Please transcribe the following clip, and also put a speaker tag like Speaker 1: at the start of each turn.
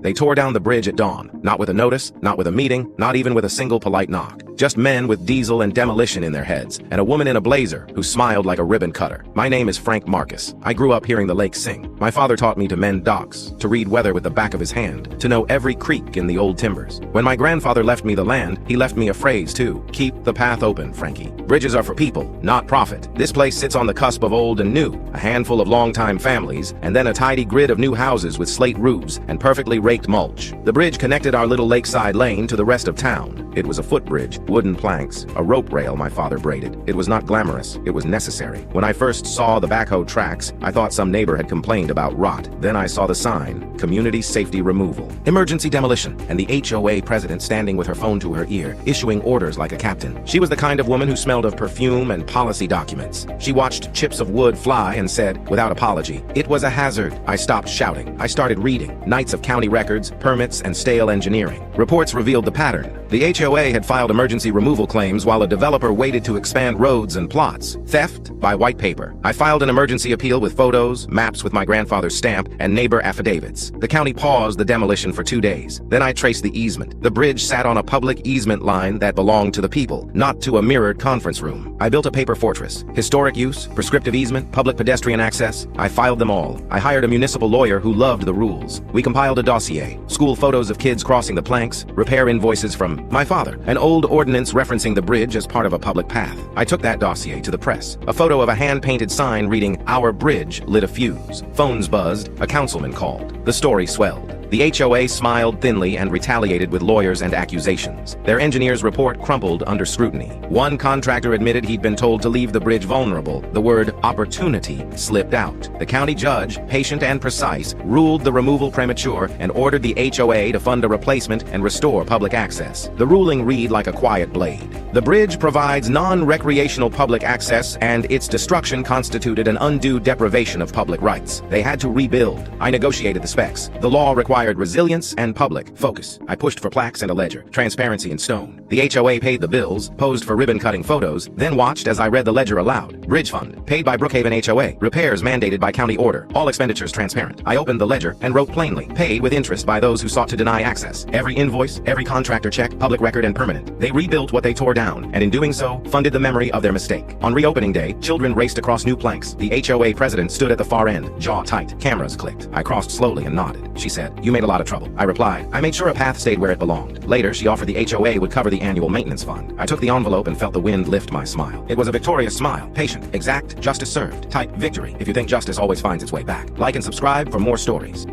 Speaker 1: They tore down the bridge at dawn, not with a notice, not with a meeting, not even with a single polite knock. Just men with diesel and demolition in their heads, and a woman in a blazer who smiled like a ribbon cutter. My name is Frank Marcus. I grew up hearing the lake sing. My father taught me to mend docks, to read weather with the back of his hand, to know every creek in the old timbers. When my grandfather left me the land, he left me a phrase too: keep the path open, Frankie. Bridges are for people, not profit. This place sits on the cusp of old and new, a handful of longtime families, and then a tidy grid of new houses with slate roofs and perfectly raked mulch. The bridge connected our little lakeside lane to the rest of town. It was a footbridge, wooden planks, a rope rail my father braided. It was not glamorous, it was necessary. When I first saw the backhoe tracks, I thought some neighbor had complained about rot. Then I saw the sign, Community Safety Removal, Emergency Demolition, and the HOA president standing with her phone to her ear, issuing orders like a captain. She was the kind of woman who smelled of perfume and policy documents. She watched chips of wood fly and said, without apology, "It was a hazard." I stopped shouting. I started reading. Nights of county records, permits, and stale engineering. Reports revealed the pattern. The HOA had filed emergency removal claims while a developer waited to expand roads and plots. Theft by white paper. I filed an emergency appeal with photos, maps with my grandfather's stamp, and neighbor affidavits. The county paused the demolition for 2 days. Then I traced the easement. The bridge sat on a public easement line that belonged to the people, not to a mirrored conference room. I built a paper fortress. Historic use, prescriptive easement, public pedestrian access. I filed them all. I hired a municipal lawyer who loved the rules. We compiled a dossier. School photos of kids crossing the planks, repair invoices from my father, an old ordinance referencing the bridge as part of a public path. I took that dossier to the press. A photo of a hand-painted sign reading, "Our bridge lit a fuse." Phones buzzed. A councilman called. The story swelled. The HOA smiled thinly and retaliated with lawyers and accusations. Their engineer's report crumpled under scrutiny. One contractor admitted he'd been told to leave the bridge vulnerable. The word opportunity slipped out. The county judge, patient and precise, ruled the removal premature and ordered the HOA to fund a replacement and restore public access. The ruling read like a quiet blade. The bridge provides non-recreational public access, and its destruction constituted an undue deprivation of public rights. They had to rebuild. I negotiated the specs. The law required resilience and public focus. I pushed for plaques and a ledger, transparency in stone. The HOA paid the bills, posed for ribbon-cutting photos, then watched as I read the ledger aloud. Bridge fund, paid by Brookhaven HOA. Repairs mandated by county order. All expenditures transparent. I opened the ledger and wrote plainly, paid with interest by those who sought to deny access. Every invoice, every contractor check, public record and permanent. They rebuilt what they tore down, and in doing so, funded the memory of their mistake. On reopening day, children raced across new planks. The HOA president stood at the far end, jaw tight. Cameras clicked. I crossed slowly and nodded. She said, "You made a lot of trouble." I replied, "I made sure a path stayed where it belonged." Later, she offered the HOA would cover the annual maintenance fund. I took the envelope and felt the wind lift my smile. It was a victorious smile. Patient, exact, justice served. Type victory if you think justice always finds its way back. Like and subscribe for more stories.